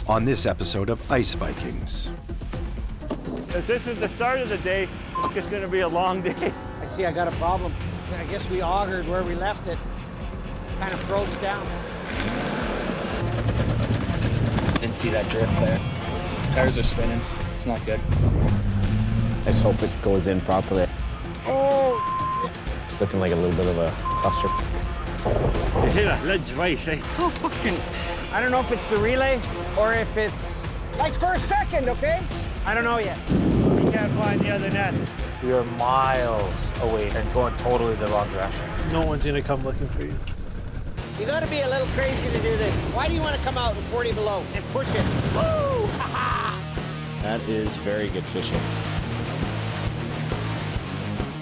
on this episode of Ice Vikings. If this is the start of the day, it's going to be a long day. I see I got a problem. I guess we augured where we left it. Kind of froze down. Didn't see that drift there. Tires are spinning. It's not good. I just hope it goes in properly. Oh! It's looking like a little bit of a cluster. You hit a ledge twice, eh? Oh, fucking... I don't know if it's the relay or if it's... Like for a second, okay? I don't know yet. We can't find the other net. We are miles away and going totally the wrong direction. No one's gonna come looking for you. You gotta be a little crazy to do this. Why do you want to come out in 40 below and push it? Woo! Ha-ha! That is very good fishing.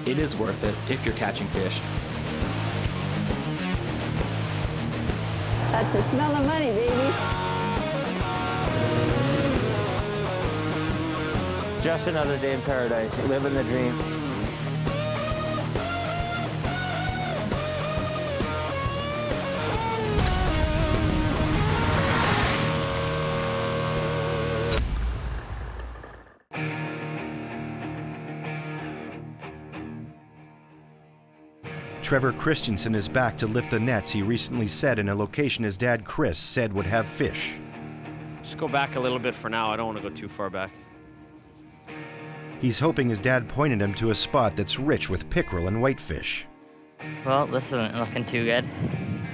It is worth it if you're catching fish. That's the smell of money, baby. Just another day in paradise, living the dream. Trevor Christensen is back to lift the nets he recently set in a location his dad Chris said would have fish. Just go back a little bit for now. I don't want to go too far back. He's hoping his dad pointed him to a spot that's rich with pickerel and whitefish. Well, this isn't looking too good.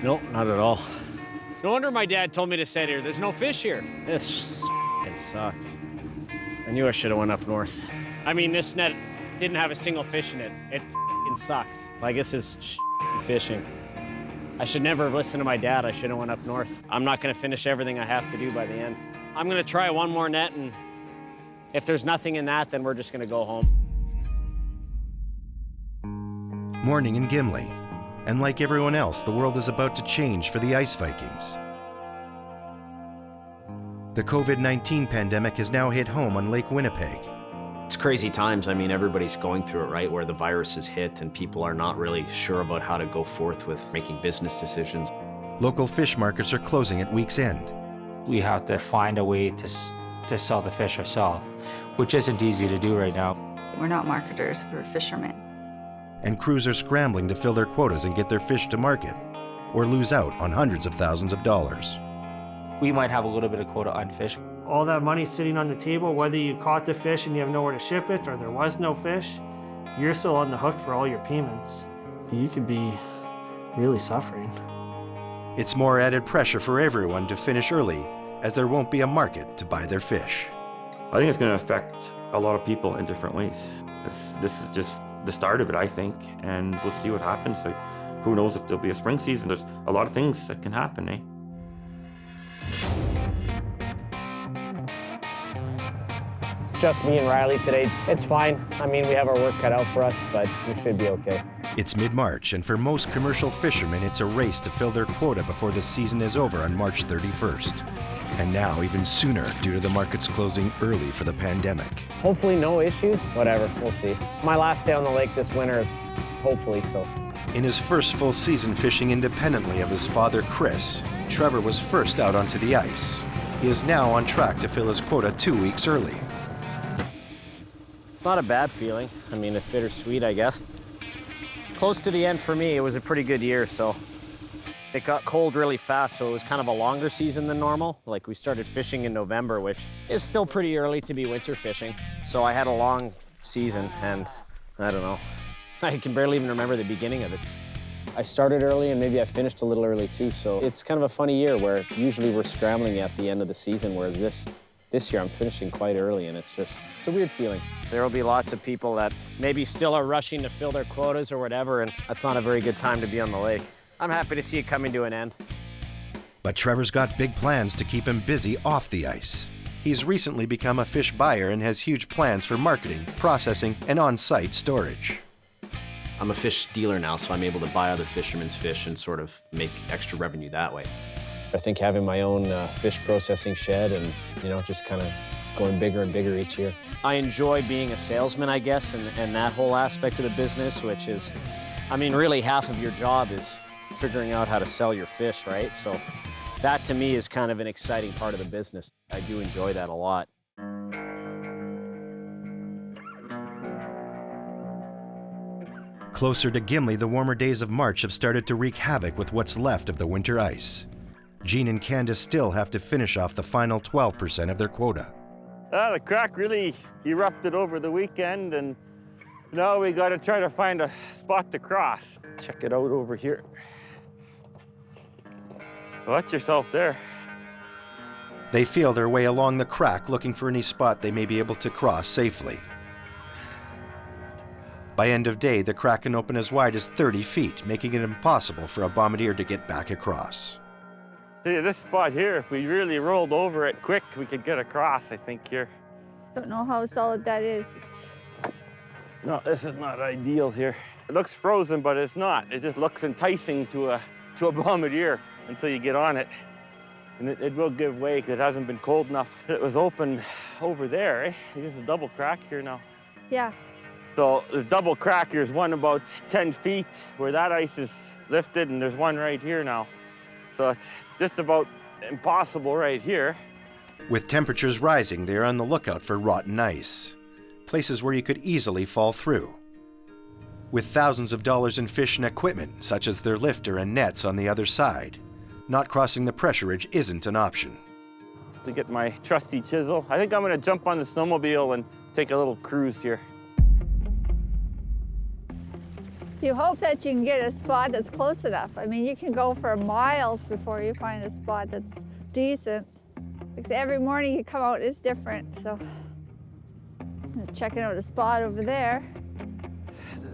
Nope, not at all. No wonder my dad told me to sit here. There's no fish here. This f***ing sucks. I knew I should have went up north. I mean, this net didn't have a single fish in it. It f***ing sucks. I guess it's fishing. I should never have listened to my dad. I should have went up north. I'm not going to finish everything I have to do by the end. I'm going to try one more net, and if there's nothing in that, then we're just going to go home. Morning in Gimli, and like everyone else, the world is about to change for the Ice Vikings. The COVID-19 pandemic has now hit home on Lake Winnipeg. It's crazy times. I mean, everybody's going through it, right? Where the virus is hit and people are not really sure about how to go forth with making business decisions. Local fish markets are closing at week's end. We have to find a way to sell the fish ourselves, which isn't easy to do right now. We're not marketers, we're fishermen. And crews are scrambling to fill their quotas and get their fish to market, or lose out on hundreds of thousands of dollars. We might have a little bit of quota unfished. All that money sitting on the table, whether you caught the fish and you have nowhere to ship it or there was no fish, you're still on the hook for all your payments. You could be really suffering. It's more added pressure for everyone to finish early, as there won't be a market to buy their fish. I think it's going to affect a lot of people in different ways. This is just the start of it, I think, and we'll see what happens. Like, who knows if there'll be a spring season? There's a lot of things that can happen, eh? Just me and Riley today. It's fine. I mean, we have our work cut out for us, but we should be okay. It's mid-March, and for most commercial fishermen, it's a race to fill their quota before the season is over on March 31st. And now, even sooner, due to the markets closing early for the pandemic. Hopefully no issues. Whatever, we'll see. My last day on the lake this winter, hopefully so. In his first full season fishing independently of his father, Chris, Trevor was first out onto the ice. He is now on track to fill his quota 2 weeks early. It's not a bad feeling. I mean, it's bittersweet, I guess. Close to the end for me, it was a pretty good year, so it got cold really fast, so it was kind of a longer season than normal. Like, we started fishing in November, which is still pretty early to be winter fishing. So I had a long season, and I don't know. I can barely even remember the beginning of it. I started early, and maybe I finished a little early too, so it's kind of a funny year where usually we're scrambling at the end of the season, whereas this year I'm finishing quite early, and it's a weird feeling. There will be lots of people that maybe still are rushing to fill their quotas or whatever, and that's not a very good time to be on the lake. I'm happy to see it coming to an end. But Trevor's got big plans to keep him busy off the ice. He's recently become a fish buyer and has huge plans for marketing, processing, and on-site storage. I'm a fish dealer now, so I'm able to buy other fishermen's fish and sort of make extra revenue that way. I think having my own fish processing shed and, just kind of going bigger and bigger each year. I enjoy being a salesman, I guess, and that whole aspect of the business, which is, I mean, really half of your job is figuring out how to sell your fish, right? So That to me is kind of an exciting part of the business. I do enjoy that a lot. Closer to Gimli, the warmer days of March have started to wreak havoc with what's left of the winter ice. Gene and Candace still have to finish off the final 12% of their quota. The crack really erupted over the weekend, and now we got to try to find a spot to cross. Check it out over here. Watch yourself there. They feel their way along the crack, looking for any spot they may be able to cross safely. By end of day, the crack can open as wide as 30 feet, making it impossible for a bombardier to get back across. See, this spot here, if we really rolled over it quick, we could get across, I think, here. Don't know how solid that is. No, this is not ideal here. It looks frozen, but it's not. It just looks enticing to a bombardier until you get on it. And it will give way because it hasn't been cold enough. It was open over there, eh? There's a double crack here now. Yeah. So there's double crack. There's one about 10 feet where that ice is lifted, and there's one right here now. So it's just about impossible right here. With temperatures rising, they are on the lookout for rotten ice, places where you could easily fall through. With thousands of dollars in fish and equipment, such as their lifter and nets on the other side, not crossing the pressure ridge isn't an option. To get my trusty chisel, I think I'm going to jump on the snowmobile and take a little cruise here. You hope that you can get a spot that's close enough. I mean, you can go for miles before you find a spot that's decent. Because every morning you come out, it's different. So I'm checking out a spot over there.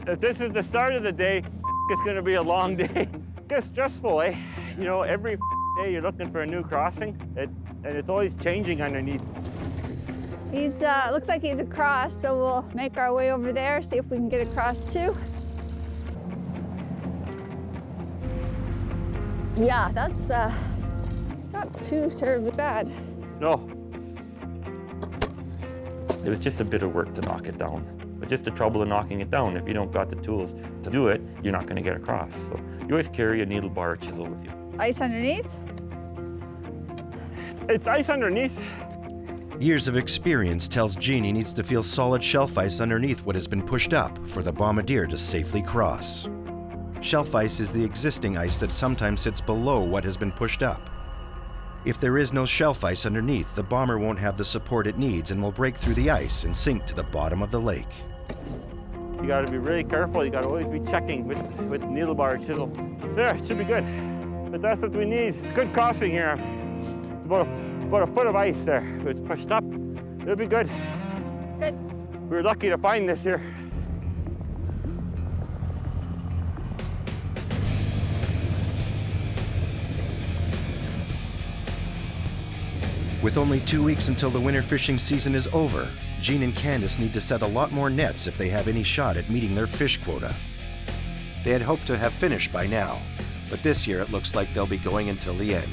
If this is the start of the day, it's going to be a long day. It gets stressful, eh? You know, every day you're looking for a new crossing, and it's always changing underneath. He's looks like he's across, so we'll make our way over there, see if we can get across too. Yeah, that's not too terribly bad. No. It was just a bit of work to knock it down. But just the trouble of knocking it down, if you don't got the tools to do it, you're not going to get across. So you always carry a needle bar or chisel with you. Ice underneath? It's ice underneath. Years of experience tells Gene he needs to feel solid shelf ice underneath what has been pushed up for the bombardier to safely cross. Shelf ice is the existing ice that sometimes sits below what has been pushed up. If there is no shelf ice underneath, the bomber won't have the support it needs and will break through the ice and sink to the bottom of the lake. You got to be really careful. You got to always be checking with needle bar or chisel. There, it should be good. But that's what we need. It's good crossing here. It's about a foot of ice there. It's pushed up. It'll be good. Good. We were lucky to find this here. With only 2 weeks until the winter fishing season is over, Gene and Candace need to set a lot more nets if they have any shot at meeting their fish quota. They had hoped to have finished by now, but this year it looks like they'll be going until the end.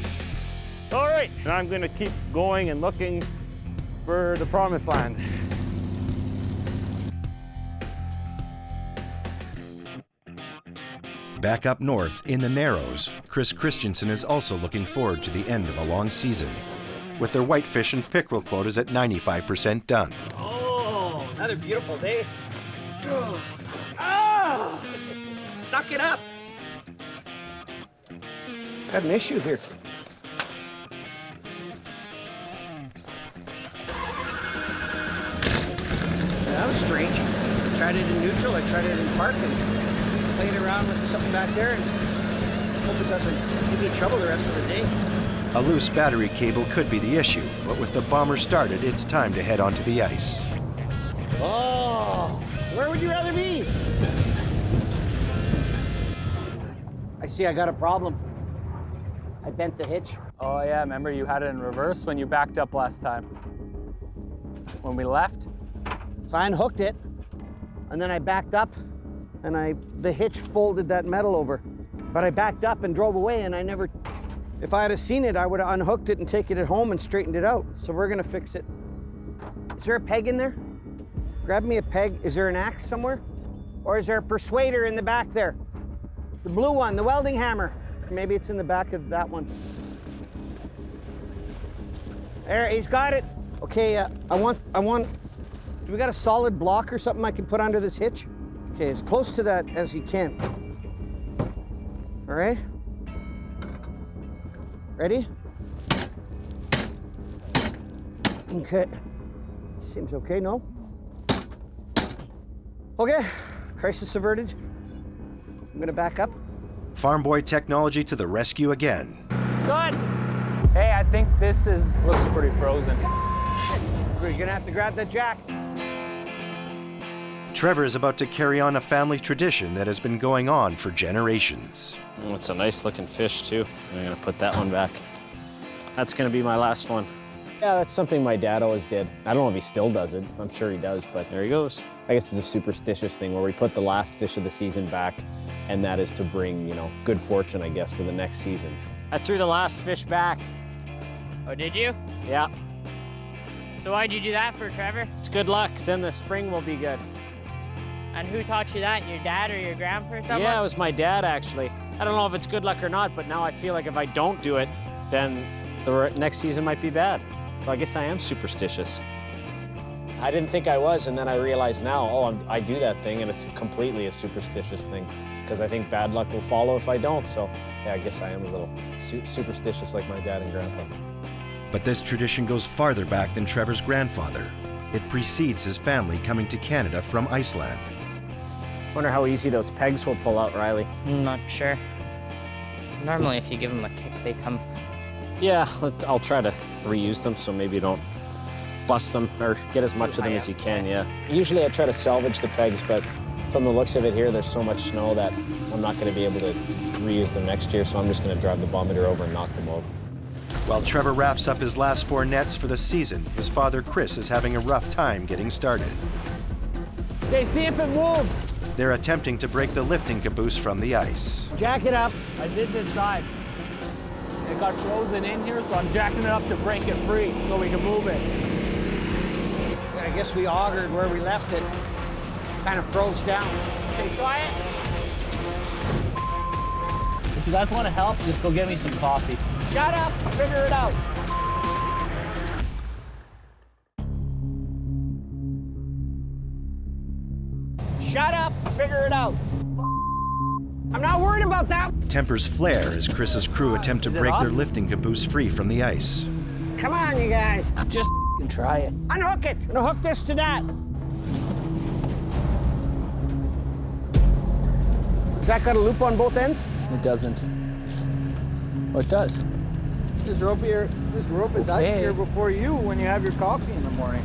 All right, now I'm going to keep going and looking for the promised land. Back up north, in the Narrows, Chris Christensen is also looking forward to the end of a long season, with their whitefish and pickerel quotas at 95% done. Oh, another beautiful day. Oh, suck it up. Got an issue here. That was strange. I tried it in neutral, I tried it in park, and played around with something back there, and hope it doesn't give me trouble the rest of the day. A loose battery cable could be the issue, but with the bomber started, it's time to head onto the ice. Oh, where would you rather be? I see I got a problem. I bent the hitch. Oh yeah, remember you had it in reverse when you backed up last time? When we left? So I unhooked it, and then I backed up, and the hitch folded that metal over. But I backed up and drove away, and I never... If I had seen it, I would have unhooked it and taken it home and straightened it out. So we're gonna fix it. Is there a peg in there? Grab me a peg. Is there an axe somewhere? Or is there a persuader in the back there? The blue one, the welding hammer. Maybe it's in the back of that one. There, he's got it. Okay, I want, do we got a solid block or something I can put under this hitch? Okay, as close to that as you can. All right? Ready? Okay. Seems okay, no? Okay, crisis averted. I'm gonna back up. Farm boy technology to the rescue again. Good. Hey, I think this looks pretty frozen. We're gonna have to grab that jack. Trevor is about to carry on a family tradition that has been going on for generations. Oh, it's a nice looking fish too. I'm gonna put that one back. That's gonna be my last one. Yeah, that's something my dad always did. I don't know if he still does it. I'm sure he does, but there he goes. I guess it's a superstitious thing where we put the last fish of the season back, and that is to bring, you know, good fortune, I guess, for the next seasons. I threw the last fish back. Oh, did you? Yeah. So why'd you do that for, Trevor? It's good luck, 'cause then the spring will be good. And who taught you that? Your dad or your grandpa or someone? Yeah, it was my dad, actually. I don't know if it's good luck or not, but now I feel like if I don't do it, then the next season might be bad. So I guess I am superstitious. I didn't think I was, and then I realize now, oh, I do that thing, and it's completely a superstitious thing, because I think bad luck will follow if I don't. So yeah, I guess I am a little superstitious like my dad and grandpa. But this tradition goes farther back than Trevor's grandfather. It precedes his family coming to Canada from Iceland. Wonder how easy those pegs will pull out, Riley. I'm not sure. Normally, if you give them a kick, they come. Yeah, I'll try to reuse them so maybe you don't bust them or get as much of them as you can, yeah. Usually I try to salvage the pegs, but from the looks of it here, there's so much snow that I'm not going to be able to reuse them next year, so I'm just going to drive the bombardier over and knock them over. While Trevor wraps up his last 4 nets for the season, his father Chris is having a rough time getting started. Okay, see if it moves. They're attempting to break the lifting caboose from the ice. Jack it up. I did this side. It got frozen in here, so I'm jacking it up to break it free so we can move it. I guess we augured where we left it. Kind of froze down. Okay, try it. If you guys want to help, just go get me some coffee. Shut up, figure it out. Shut up, figure it out. I'm not worried about that. Tempers flare as Chris's crew attempt to break their lifting caboose free from the ice. Come on, you guys. Just try it. Unhook it. I'm gonna hook this to that. Has that got a loop on both ends? It doesn't. Oh, it does. This rope is icier before you when you have your coffee in the morning.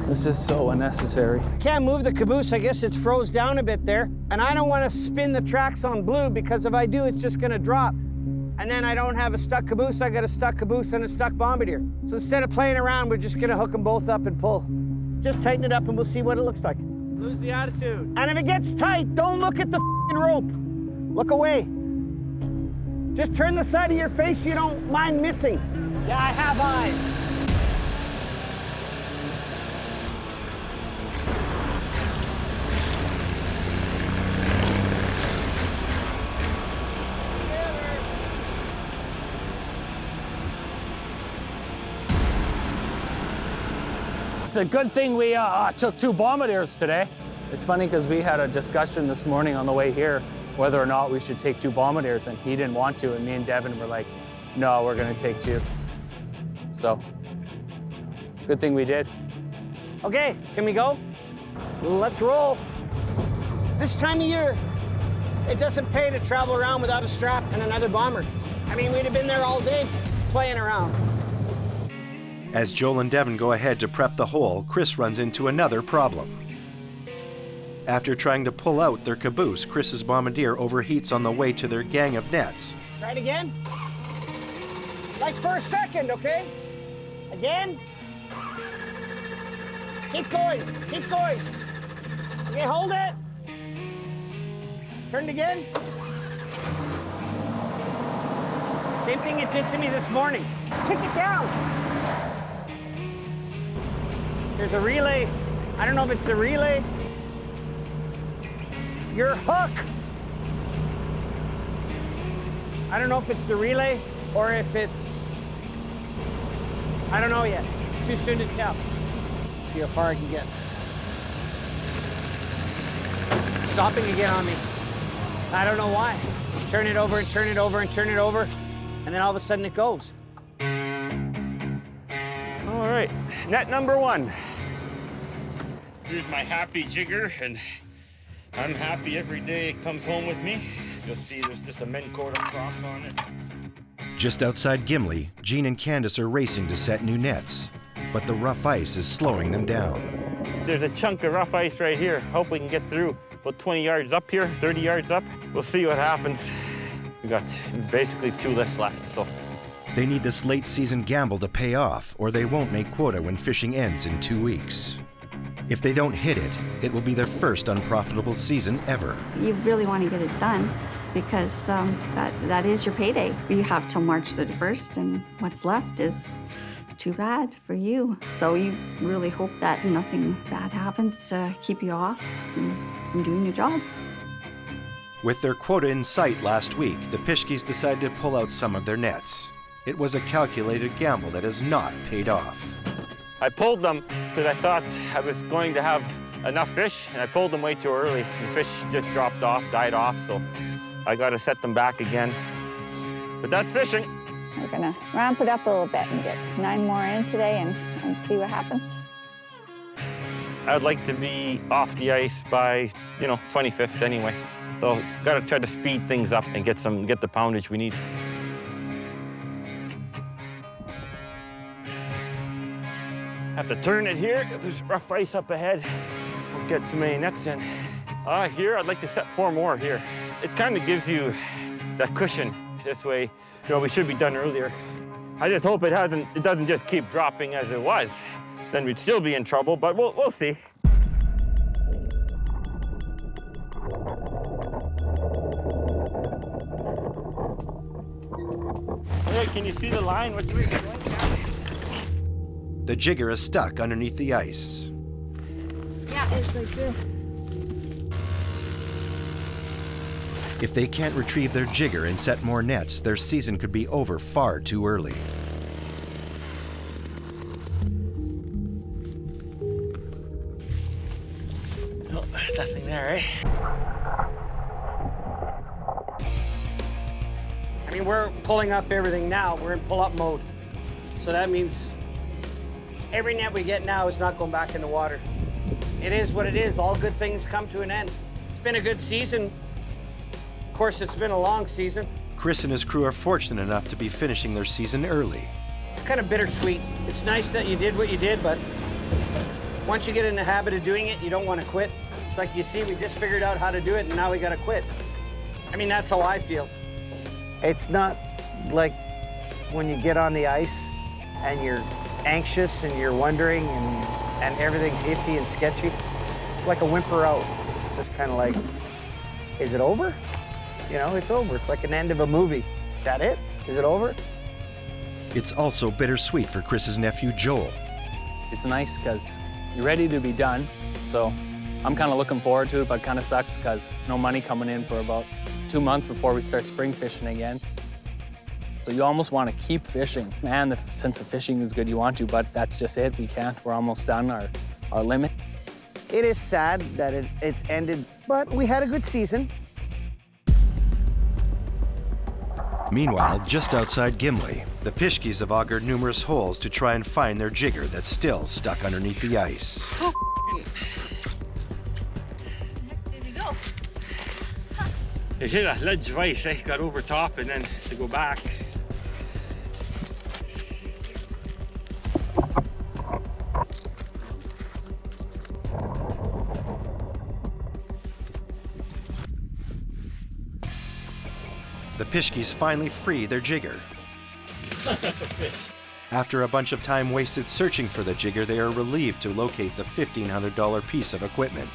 This is so unnecessary. Can't move the caboose. I guess it's froze down a bit there. And I don't want to spin the tracks on blue because if I do, it's just going to drop. And then I don't have a stuck caboose. I got a stuck caboose and a stuck bombardier. So instead of playing around, we're just going to hook them both up and pull. Just tighten it up and we'll see what it looks like. Lose the attitude. And if it gets tight, don't look at the rope. Look away. Just turn the side of your face you don't mind missing. Yeah, I have eyes. It's a good thing we took 2 bombardiers today. It's funny because we had a discussion this morning on the way here whether or not we should take 2 bombardiers, and he didn't want to, and me and Devin were like, no, we're gonna take 2. So, good thing we did. Okay, can we go? Let's roll. This time of year, it doesn't pay to travel around without a strap and another bomber. I mean, we'd have been there all day playing around. As Joel and Devin go ahead to prep the hole, Chris runs into another problem. After trying to pull out their caboose, Chris's bombardier overheats on the way to their gang of nets. Try it again. Like for a second, okay? Again. Keep going, keep going. Okay, hold it. Turn it again. Same thing it did to me this morning. Kick it down. There's a relay. I don't know if it's a relay. Your hook. I don't know if it's the relay or if it's I don't know yet. It's too soon to tell. See how far I can get. Stopping again on me. I don't know why. Turn it over and turn it over and turn it over, and then all of a sudden it goes. All right, net number 1. Here's my happy jigger, and I'm happy every day it comes home with me. You'll see there's just a Minn Quota cross on it. Just outside Gimli, Jean and Candace are racing to set new nets, but the rough ice is slowing them down. There's a chunk of rough ice right here. Hope we can get through. About 20 yards up here, 30 yards up. We'll see what happens. We got basically 2 lists left, so. They need this late season gamble to pay off, or they won't make quota when fishing ends in 2 weeks. If they don't hit it, it will be their first unprofitable season ever. You really want to get it done because that is your payday. You have till March 31st, and what's left is too bad for you. So you really hope that nothing bad happens to keep you off from doing your job. With their quota in sight last week, the Pischkes decided to pull out some of their nets. It was a calculated gamble that has not paid off. I pulled them because I thought I was going to have enough fish, and I pulled them way too early. The fish just dropped off, died off, so I got to set them back again. But that's fishing. We're gonna ramp it up a little bit and get 9 more in today and see what happens. I'd like to be off the ice by, 25th anyway. So got to try to speed things up and get the poundage we need. Have to turn it here. If there's rough ice up ahead, won't get too many nets in. Here, I'd like to set 4 more here. It kind of gives you that cushion. This way, we should be done earlier. I just hope it doesn't just keep dropping as it was. Then we'd still be in trouble, but we'll see. Hey, can you see the line? What's going down? The jigger is stuck underneath the ice. Yeah, it's like this. If they can't retrieve their jigger and set more nets, their season could be over far too early. Oh, nothing there, eh? I mean, we're pulling up everything now. We're in pull-up mode. So that means every net we get now is not going back in the water. It is what it is. All good things come to an end. It's been a good season. Of course, it's been a long season. Chris and his crew are fortunate enough to be finishing their season early. It's kind of bittersweet. It's nice that you did what you did, but once you get in the habit of doing it, you don't want to quit. It's like, you see, we just figured out how to do it, and now we got to quit. I mean, that's how I feel. It's not like when you get on the ice and you're anxious and you're wondering and everything's iffy and sketchy. It's like a whimper out. It's just kind of like, is it over? It's over. It's like an end of a movie. Is that it? Is it over? It's also bittersweet for Chris's nephew, Joel. It's nice because you're ready to be done. So I'm kind of looking forward to it, but it kind of sucks because no money coming in for about 2 months before we start spring fishing again. So you almost want to keep fishing. Man, the sense of fishing is good, you want to, but that's just it. We can't. We're almost done our limit. It is sad that it's ended, but we had a good season. Meanwhile, just outside Gimli, the Pischkes have augured numerous holes to try and find their jigger that's still stuck underneath the ice. There you go. They hit a ledge of ice, got over top and then to go back. The Pischkes finally free their jigger. After a bunch of time wasted searching for the jigger, they are relieved to locate the $1,500 piece of equipment.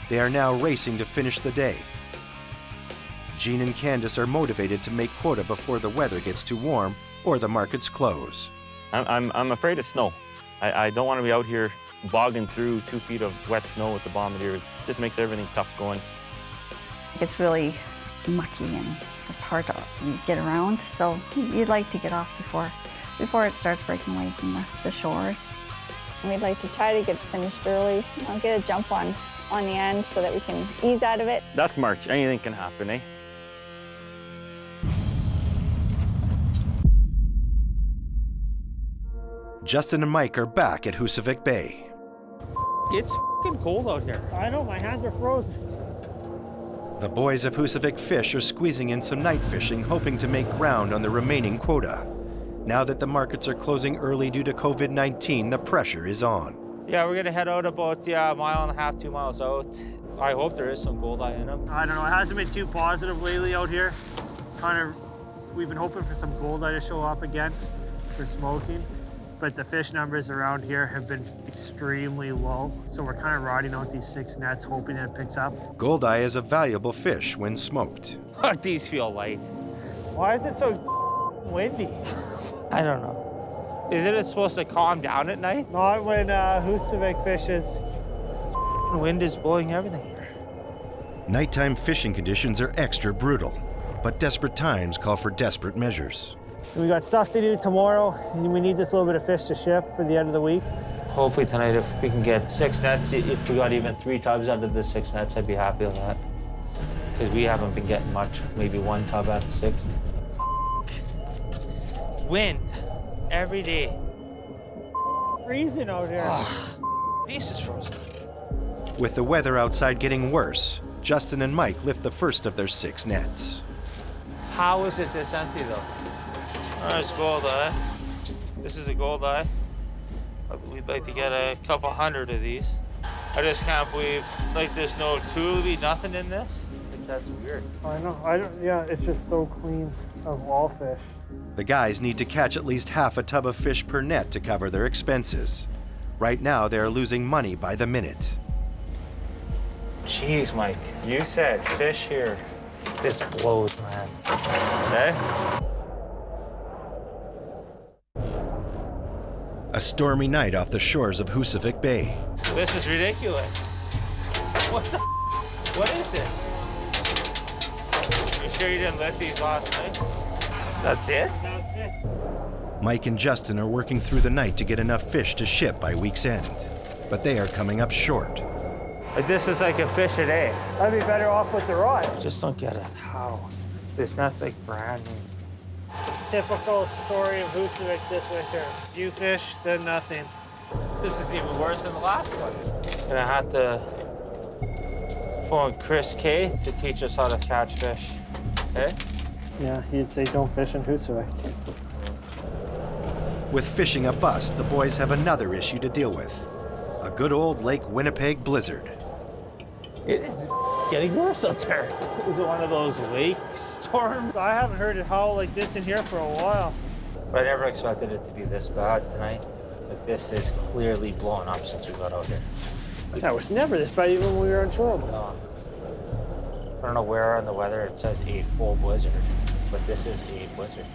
They are now racing to finish the day. Jean and Candace are motivated to make quota before the weather gets too warm or the markets close. I'm afraid of snow. I don't want to be out here bogging through 2 feet of wet snow with the bombardier. It just makes everything tough going. It's really mucky and just hard to get around, so you'd like to get off before it starts breaking away from the shore. We'd like to try to get finished early, get a jump on the end so that we can ease out of it. That's March. Anything can happen, eh? Justin and Mike are back at Husavik Bay. It's f***ing cold out here. I know, my hands are frozen. The boys of Husavik Fish are squeezing in some night fishing, hoping to make ground on the remaining quota. Now that the markets are closing early due to COVID-19, the pressure is on. Yeah, we're gonna head out about a mile and a half, 2 miles out. I hope there is some gold eye in them. I don't know, it hasn't been too positive lately out here. We've been hoping for some gold eye to show up again for smoking. But the fish numbers around here have been extremely low. So we're kind of riding out these 6 nets, hoping it picks up. Goldeye is a valuable fish when smoked. But these feel light. Why is it so windy? I don't know. Isn't it supposed to calm down at night? Not when Husavik fishes. The wind is blowing everything here. Nighttime fishing conditions are extra brutal, but desperate times call for desperate measures. We got stuff to do tomorrow, and we need this little bit of fish to ship for the end of the week. Hopefully tonight, if we can get 6 nets, if we got even 3 tubs out of the 6 nets, I'd be happy with that. Because we haven't been getting much, maybe 1 tub out of 6. Wind, every day. Freezing out here. Face is frozen. With the weather outside getting worse, Justin and Mike lift the first of their 6 nets. How is it this empty, though? Oh, it's gold eye. This is a gold eye. We'd like to get a couple hundred of these. I just can't believe, like, there's no tulaby, nothing in this. I think that's weird. I know. Yeah, it's just so clean of all fish. The guys need to catch at least half a tub of fish per net to cover their expenses. Right now, they are losing money by the minute. Jeez, Mike, you said fish here. This blows, man. Okay? A stormy night off the shores of Husavik Bay. This is ridiculous. What is this? You sure you didn't let these last night? That's it? That's it. Mike and Justin are working through the night to get enough fish to ship by week's end, but they are coming up short. This is like a fish a day. I'd be better off with the rod. Just don't get it. How? This net's like brand new. Typical story of Husavik this winter. Few fish, then nothing. This is even worse than the last one. Gonna have to phone Chris K to teach us how to catch fish. Okay? Yeah, he'd say don't fish in Husavik. With fishing a bust, the boys have another issue to deal with. A good old Lake Winnipeg blizzard. It is getting worse out there. Is it one of those lake storms? I haven't heard it howl like this in here for a while. But I never expected it to be this bad tonight. But this is clearly blowing up since we got out here. That was never this bad even when we were on shore. No. I don't know where on the weather it says a full blizzard, but this is a blizzard.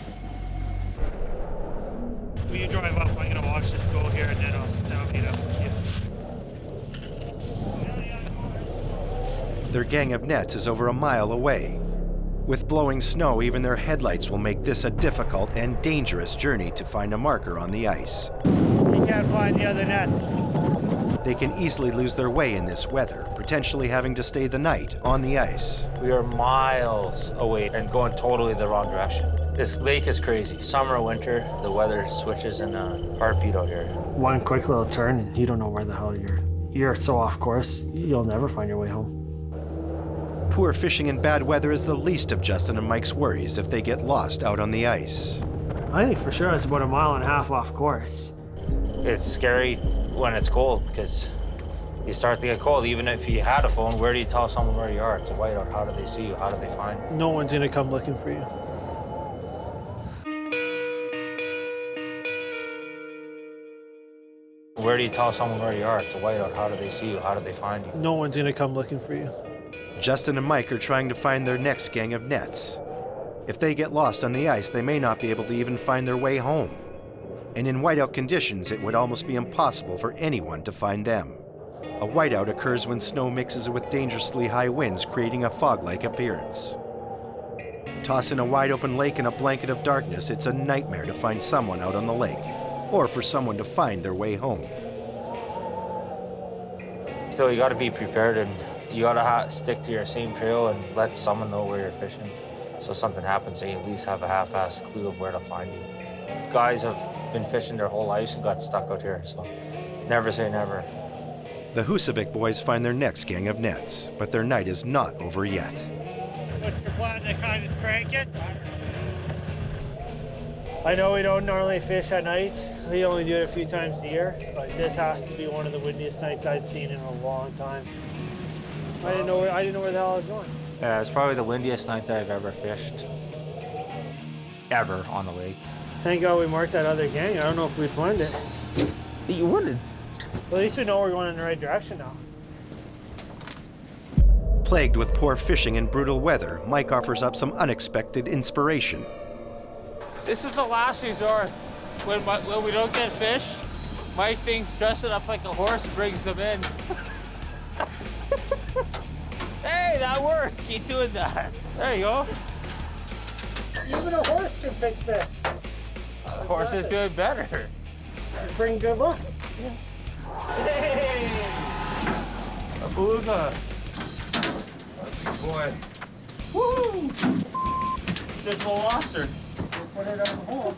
Will you drive up? I'm gonna watch this go here and then I'll meet up with you. Their gang of nets is over a mile away. With blowing snow, even their headlights will make this a difficult and dangerous journey to find a marker on the ice. We can't find the other net. They can easily lose their way in this weather, potentially having to stay the night on the ice. We are miles away and going totally the wrong direction. This lake is crazy. Summer, winter, the weather switches in a heartbeat out here. One quick little turn and you don't know where the hell you're so off course, you'll never find your way home. Poor fishing in bad weather is the least of Justin and Mike's worries if they get lost out on the ice. I think for sure it's about a mile and a half off course. It's scary when it's cold because you start to get cold. Even if you had a phone, where do you tell someone where you are? It's a whiteout. How do they see you? How do they find you? No one's gonna come looking for you. Where do you tell someone where you are? It's a whiteout. How do they see you? How do they find you? No one's gonna come looking for you. Justin and Mike are trying to find their next gang of nets. If they get lost on the ice, they may not be able to even find their way home. And in whiteout conditions, it would almost be impossible for anyone to find them. A whiteout occurs when snow mixes with dangerously high winds, creating a fog-like appearance. Toss in a wide open lake and a blanket of darkness, it's a nightmare to find someone out on the lake, or for someone to find their way home. Still, you gotta be prepared, and you gotta stick to your same trail and let someone know where you're fishing. So if something happens, they at least have a half-assed clue of where to find you. Guys have been fishing their whole lives and got stuck out here, so never say never. The Husavik boys find their next gang of nets, but their night is not over yet. What's your plan to kind of crank it? I know we don't normally fish at night. We only do it a few times a year, but this has to be one of the windiest nights I've seen in a long time. I didn't know where the hell I was going. It's probably the windiest night that I've ever fished, ever on the lake. Thank God we marked that other gang. I don't know if we'd find it. You wouldn't. Well, at least we know we're going in the right direction now. Plagued with poor fishing and brutal weather, Mike offers up some unexpected inspiration. This is the last resort. When we don't get fish, Mike thinks dressing up like a horse brings them in. Hey, that worked. Keep doing that. There you go. Even a horse can pick fish. The horse is doing better. Bring good luck. Hey! A beluga. Boy. Woo! Just lost her. Put her down the hole.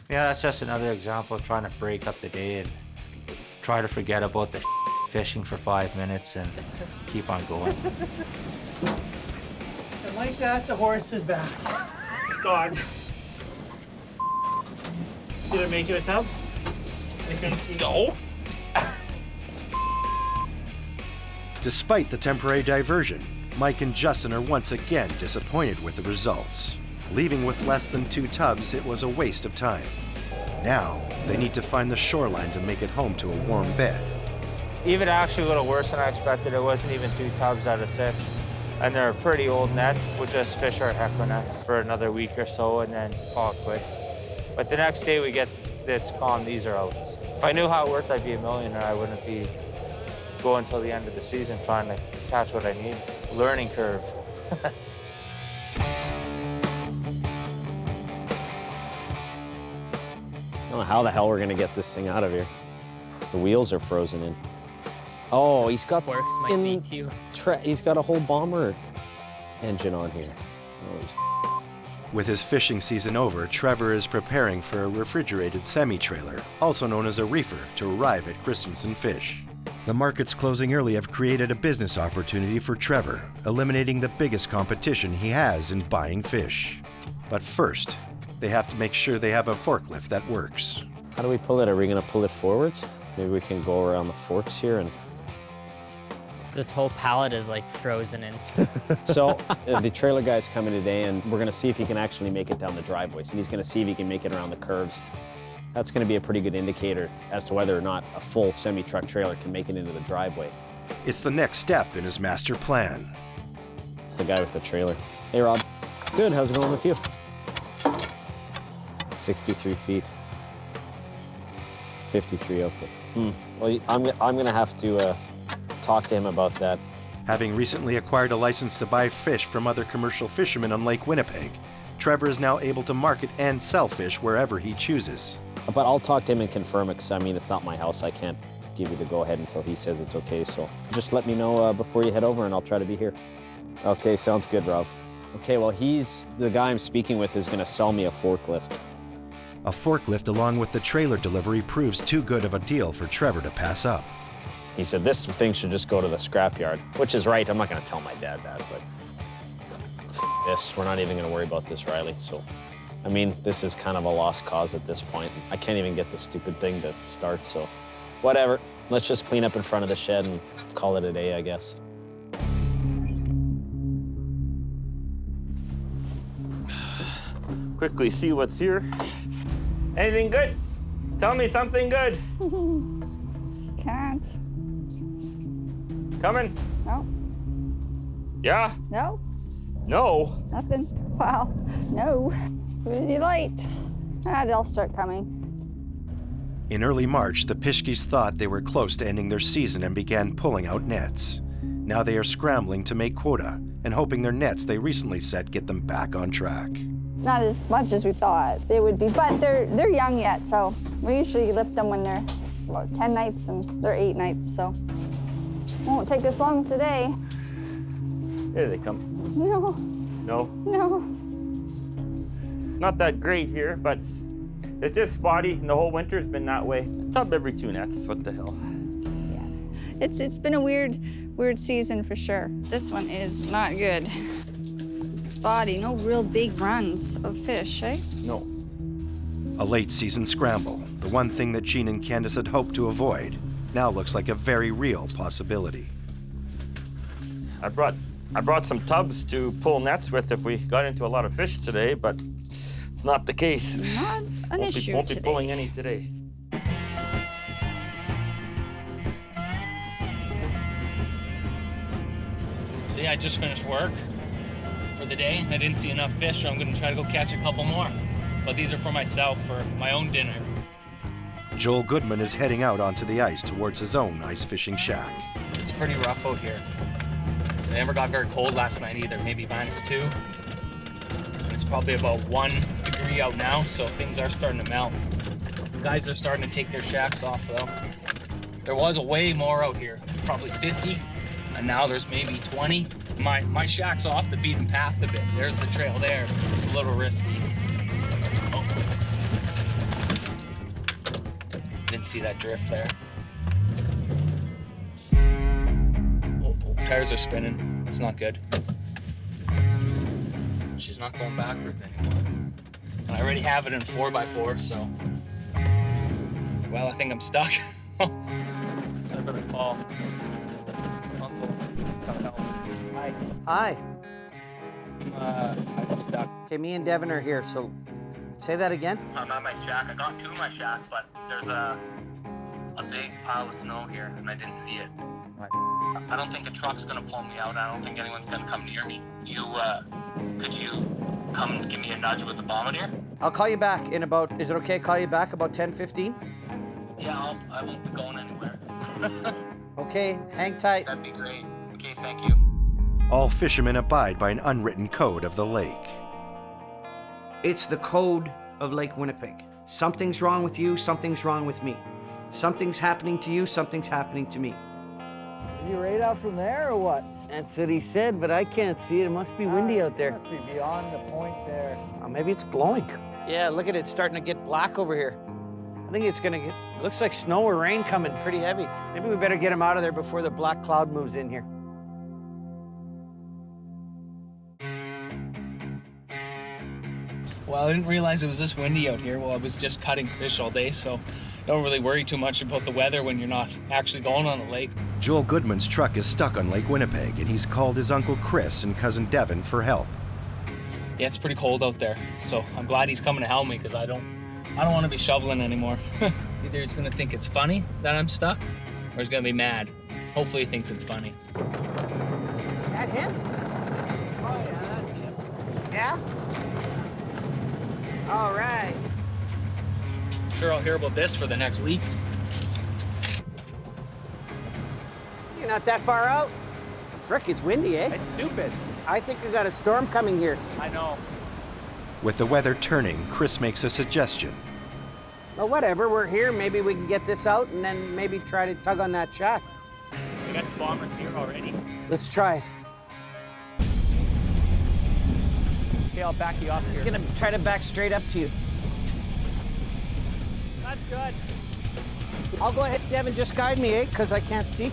Yeah, that's just another example of trying to break up the day and try to forget about the fishing for 5 minutes and keep on going. And like that, the horse is back. Gone. Did it make it a tub? I couldn't see. No. Despite the temporary diversion, Mike and Justin are once again disappointed with the results. Leaving with less than 2 tubs, it was a waste of time. Now, they need to find the shoreline to make it home to a warm bed. Even actually a little worse than I expected. It wasn't even 2 tubs out of 6. And they're pretty old nets. We'll just fish our heckler nets for another week or so and then call it quits. But the next day we get this calm, these are out. If I knew how it worked, I'd be a millionaire. I wouldn't be going until the end of the season trying to catch what I need. Learning curve. I don't know how the hell we're gonna get this thing out of here. The wheels are frozen in. Oh, he's got Works might be too. he's got a whole bomber engine on here. Oh, With his fishing season over, Trevor is preparing for a refrigerated semi-trailer, also known as a reefer, to arrive at Christensen Fish. The markets closing early have created a business opportunity for Trevor, eliminating the biggest competition he has in buying fish. But first, they have to make sure they have a forklift that works. how do we pull it? Are we gonna pull it forwards? Maybe we can go around the forks here and... This whole pallet is like frozen in. So the trailer guy's coming today and we're gonna see if he can actually make it down the driveways. And he's gonna see if he can make it around the curves. That's gonna be a pretty good indicator as to whether or not a full semi-truck trailer can make it into the driveway. It's the next step in his master plan. It's the guy with the trailer. Hey, Rob. Good, how's it going with you? 63 feet. 53, okay. Well, I'm gonna have to talk to him about that. Having recently acquired a license to buy fish from other commercial fishermen on Lake Winnipeg, Trevor is now able to market and sell fish wherever he chooses. But I'll talk to him and confirm it, because I mean, it's not my house. I can't give you the go-ahead until he says it's okay, so just let me know before you head over and I'll try to be here. Okay, sounds good, Rob. Okay, well, the guy I'm speaking with is gonna sell me a forklift. A forklift along with the trailer delivery proves too good of a deal for Trevor to pass up. He said this thing should just go to the scrapyard, which is right. I'm not gonna tell my dad that, but this, we're not even gonna worry about this, Riley. So, I mean, this is kind of a lost cause at this point. I can't even get the stupid thing to start, so whatever. Let's just clean up in front of the shed and call it a day, I guess. Quickly see what's here. Anything good? Tell me something good. Can't. Coming? No. Yeah? No. No? Nothing. Wow. No. Really light. They'll start coming. In early March, the Pishkis thought they were close to ending their season and began pulling out nets. Now they are scrambling to make quota and hoping their nets they recently set get them back on track. Not as much as we thought they would be, but they're young yet, so we usually lift them when they're about 10 nights and they're 8 nights, so it won't take us long today. Here they come. No, No, no. not that great here, but it's just spotty, and the whole winter's been that way. Tub every 2 nets, what the hell. It's been a weird season for sure. This one is not good. Spotty, no real big runs of fish, eh? No. A late season scramble, the one thing that Jean and Candace had hoped to avoid, now looks like a very real possibility. I brought some tubs to pull nets with if we got into a lot of fish today, but it's not the case. Not an issue Won't be today. pulling any today. So yeah, I just finished work for the day. I didn't see enough fish, so I'm gonna try to go catch a couple more. But these are for myself, for my own dinner. Joel Goodman is heading out onto the ice towards his own ice fishing shack. It's pretty rough out here. It never got very cold last night either, maybe -2. And it's probably about 1 degree out now, so things are starting to melt. Guys are starting to take their shacks off though. There was a way more out here, probably 50, and now there's maybe 20. My shack's off the beaten path a bit. There's the trail there. It's a little risky. Oh. Didn't see that drift there. Oh, tires are spinning. It's not good. She's not going backwards anymore. And I already have it in 4x4, so. Well, I think I'm stuck. I better call Uncle. Come help. Hi. Hi. I'm stuck. Okay, me and Devin are here, so say that again. I'm at my shack. I got to my shack, but there's a big pile of snow here, and I didn't see it. I don't think a truck's gonna pull me out. I don't think anyone's gonna come near me. Could you come and give me a nudge with the bombardier? I'll call you back in about, is it okay to call you back about 10:15? Yeah, I won't be going anywhere. Okay, hang tight. That'd be great. Okay, thank you. All fishermen abide by an unwritten code of the lake. It's the code of Lake Winnipeg. Something's wrong with you, something's wrong with me. Something's happening to you, something's happening to me. You right out from there or what? That's what he said, but I can't see it. It must be windy out there. It must be beyond the point there. Maybe it's blowing. Yeah, look at it, it's starting to get black over here. I think it's gonna get, it looks like snow or rain coming pretty heavy. Maybe we better get him out of there before the black cloud moves in here. Well, I didn't realize it was this windy out here. Well, I was just cutting fish all day, so don't really worry too much about the weather when you're not actually going on the lake. Joel Goodman's truck is stuck on Lake Winnipeg, and he's called his Uncle Chris and cousin Devin for help. Yeah, it's pretty cold out there, so I'm glad he's coming to help me because I don't want to be shoveling anymore. Either he's gonna think it's funny that I'm stuck, or he's gonna be mad. Hopefully he thinks it's funny. That him? Oh yeah, that's him. Yeah? All right. Sure, I'll hear about this for the next week. You're not that far out. Frick, it's windy, eh? It's stupid. I think we got a storm coming here. I know. With the weather turning, Chris makes a suggestion. Well, whatever, we're here. Maybe we can get this out and then maybe try to tug on that shack. I guess the bomber's here already. Let's try it. Okay, I'll back you off here. He's gonna try to back straight up to you. That's good. I'll go ahead, Devin, just guide me, eh? Because I can't see.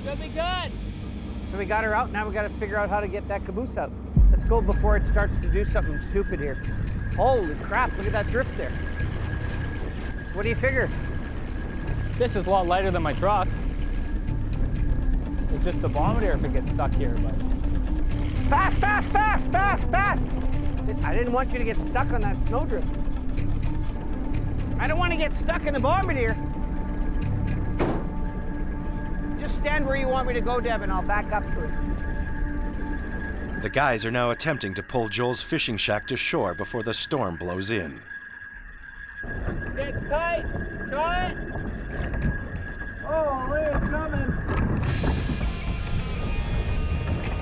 Should be good. So we got her out, now we gotta figure out how to get that caboose out. Let's go before it starts to do something stupid here. Holy crap, look at that drift there. What do you figure? This is a lot lighter than my truck. It's just the bombardier if it gets stuck here, but. Fast, fast, fast, fast, fast! I didn't want you to get stuck on that snowdrift. I don't want to get stuck in the bombardier. Just stand where you want me to go, Devin. I'll back up to it. The guys are now attempting to pull Joel's fishing shack to shore before the storm blows in. It's tight! Tight! Oh, it's coming.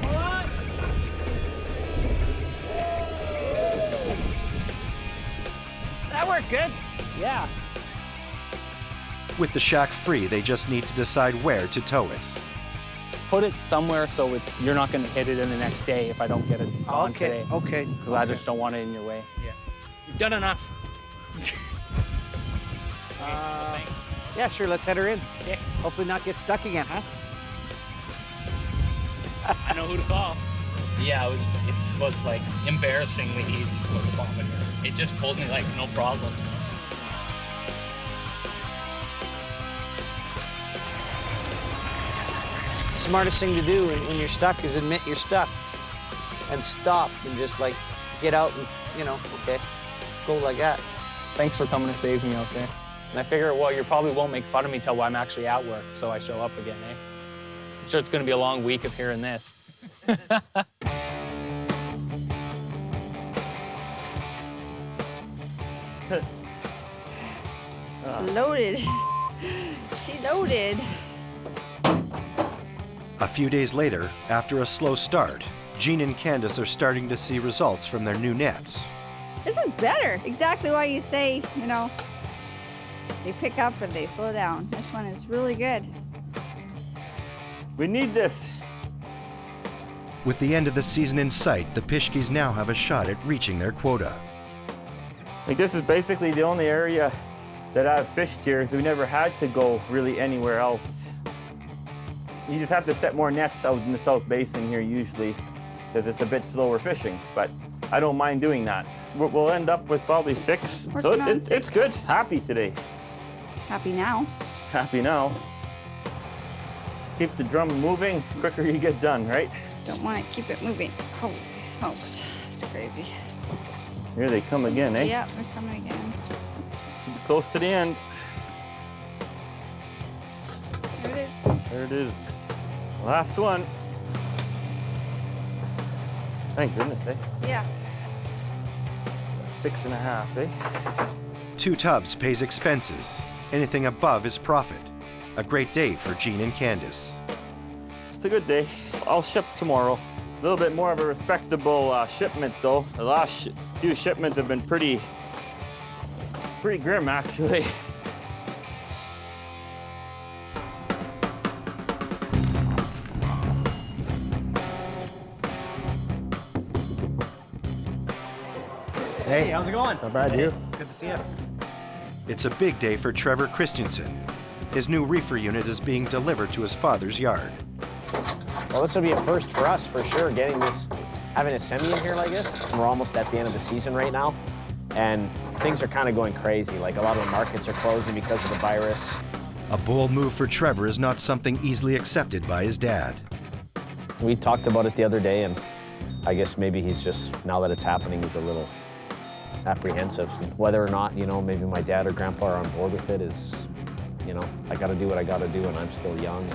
Hold on! That worked good. Yeah. With the shack free, they just need to decide where to tow it. Put it somewhere so you're not going to hit it in the next day if I don't get it on today. Okay. Because I just don't want it in your way. Yeah. You've done enough. Thanks. Yeah, sure. Let's head her in. Okay. Hopefully not get stuck again, huh? I know who to call. So yeah, it was like embarrassingly easy to put the bomb in there. It just pulled me like no problem. The smartest thing to do when you're stuck is admit you're stuck and stop and just like get out and, okay, go like that. Thanks for coming to save me out there. And I figure, well, you probably won't make fun of me till I'm actually at work, so I show up again, eh? I'm sure it's going to be a long week of hearing this. Loaded. She loaded. A few days later, after a slow start, Jean and Candace are starting to see results from their new nets. This one's better. Exactly why you say, they pick up and they slow down. This one is really good. We need this. With the end of the season in sight, the Pischkes now have a shot at reaching their quota. Like, this is basically the only area that I've fished here. We never had to go really anywhere else. You just have to set more nets out in the South Basin here usually, because it's a bit slower fishing, but I don't mind doing that. We'll end up with probably 6. So it's good. Happy today. Happy now. Happy now. Keep the drum moving, quicker you get done, right? Don't want to keep it moving. Holy smokes, it's crazy. Here they come again, eh? Yeah, they're coming again. Should be close to the end. There it is. There it is. Last one. Thank goodness, eh? Yeah. 6.5, eh? 2 tubs pays expenses. Anything above is profit. A great day for Jean and Candace. It's a good day. I'll ship tomorrow. A little bit more of a respectable shipment, though. The last few shipments have been pretty grim, actually. Hey, how's it going? Not bad, you? Good to see you. It's a big day for Trevor Christensen. His new reefer unit is being delivered to his father's yard. Well, this will be a first for us, for sure, having a semi in here like this. We're almost at the end of the season right now, and things are kind of going crazy. Like, a lot of the markets are closing because of the virus. A bold move for Trevor is not something easily accepted by his dad. We talked about it the other day, and I guess maybe he's just, now that it's happening, he's a little apprehensive. And whether or not, maybe my dad or grandpa are on board with it is, I gotta do what I gotta do, and I'm still young.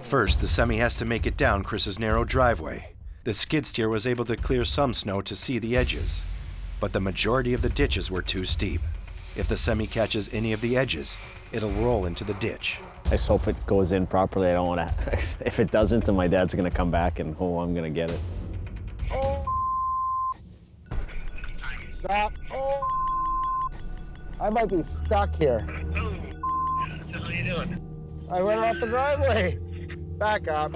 First, the semi has to make it down Chris's narrow driveway. The skid steer was able to clear some snow to see the edges, but the majority of the ditches were too steep. If the semi catches any of the edges, it'll roll into the ditch. I just hope it goes in properly. I don't want to, if it doesn't, then my dad's gonna come back and, I'm gonna get it. Stop. Oh. I might be stuck here. How you doing? I went off the driveway. Back up.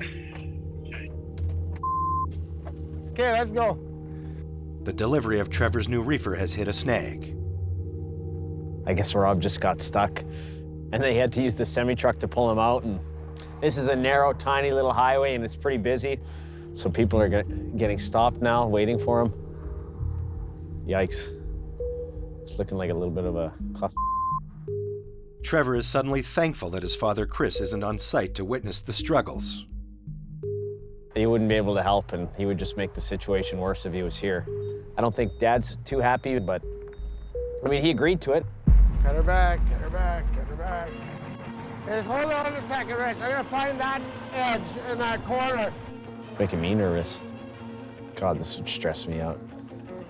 Okay, let's go. The delivery of Trevor's new reefer has hit a snag. I guess Rob just got stuck, and they had to use the semi-truck to pull him out. And this is a narrow, tiny little highway, and it's pretty busy. So people are getting stopped now, waiting for him. Yikes. It's looking like a little bit of a cluster. Trevor is suddenly thankful that his father Chris isn't on site to witness the struggles. He wouldn't be able to help, and he would just make the situation worse if he was here. I don't think Dad's too happy, but he agreed to it. Get her back, get her back, get her back. Hey, hold on a second, Rich. I'm gonna find that edge in that corner. Making me nervous. God, this would stress me out.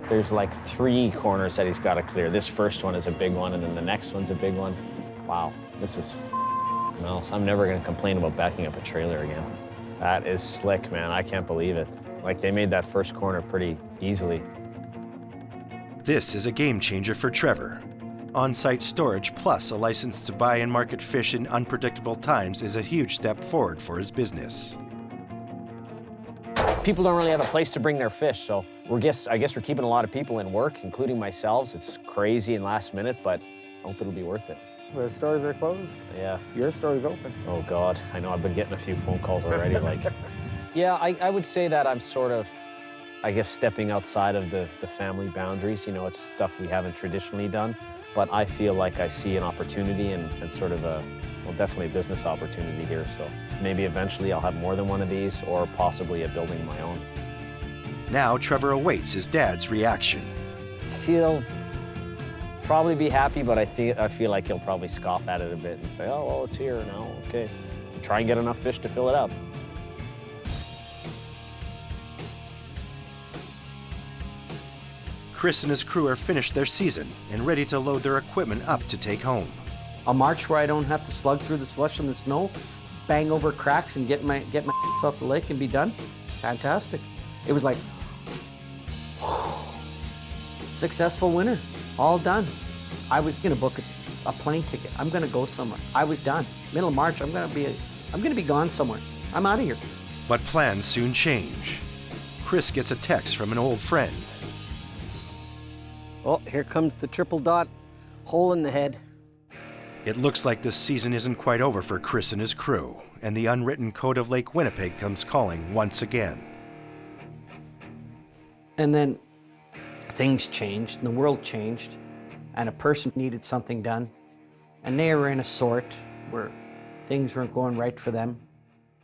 There's like 3 corners that he's got to clear. This first one is a big one, and then the next one's a big one. Wow, this is else. I'm never gonna complain about backing up a trailer again. That is slick, man. I can't believe it. Like, they made that first corner pretty easily. This is a game changer for Trevor. On-site storage plus a license to buy and market fish in unpredictable times is a huge step forward for his business. People don't really have a place to bring their fish, so I guess we're keeping a lot of people in work, including myself. It's crazy and last minute, but I hope it'll be worth it. The stores are closed. Yeah. Your store's open. Oh, God. I know I've been getting a few phone calls already. Yeah, I would say that I'm sort of, I guess, stepping outside of the family boundaries. You know, it's stuff we haven't traditionally done, but I feel like I see an opportunity and sort of definitely a business opportunity here. So maybe eventually I'll have more than one of these or possibly a building of my own. Now Trevor awaits his dad's reaction. He'll probably be happy, but I feel like he'll probably scoff at it a bit and say, oh, well, it's here now, okay. Try and get enough fish to fill it up. Chris and his crew are finished their season and ready to load their equipment up to take home. A march where I don't have to slug through the slush and the snow, bang over cracks and get my off the lake and be done. Fantastic. It was like, successful winter, all done. I was gonna book a plane ticket. I'm gonna go somewhere. I was done. Middle of March, I'm gonna be gone somewhere. I'm out of here. But plans soon change. Chris gets a text from an old friend. Oh, here comes the triple dot hole in the head. It looks like this season isn't quite over for Chris and his crew, and the unwritten code of Lake Winnipeg comes calling once again. And then things changed, and the world changed, and a person needed something done, and they were in a sort where things weren't going right for them.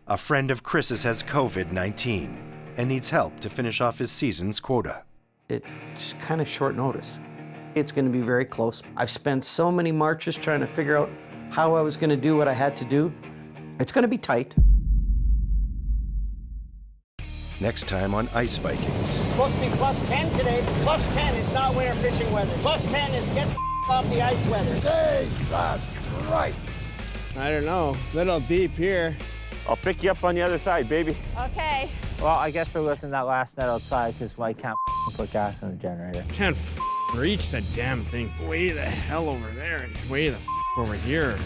A friend of Chris's has COVID-19 and needs help to finish off his season's quota. It's kind of short notice. It's going to be very close. I've spent so many marches trying to figure out how I was going to do what I had to do. It's going to be tight. Next time on Ice Vikings. It's supposed to be plus 10 today. Plus 10 is not winter fishing weather. Plus 10 is get the off the ice weather. Jesus Christ. I don't know. Little deep here. I'll pick you up on the other side, baby. Okay. Well, I guess we're lifting that last net outside because I can't put gas in the generator. Can't reach the damn thing. Way the hell over there and way the over here.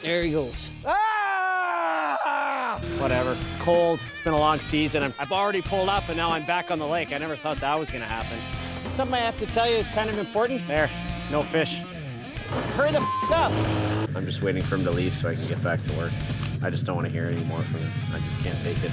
There he goes. Ah! Whatever. It's cold. It's been a long season. I've already pulled up and now I'm back on the lake. I never thought that was going to happen. Something I have to tell you is kind of important. There. No fish. Hurry the up. I'm just waiting for him to leave so I can get back to work. I just don't want to hear any more from him. I just can't take it.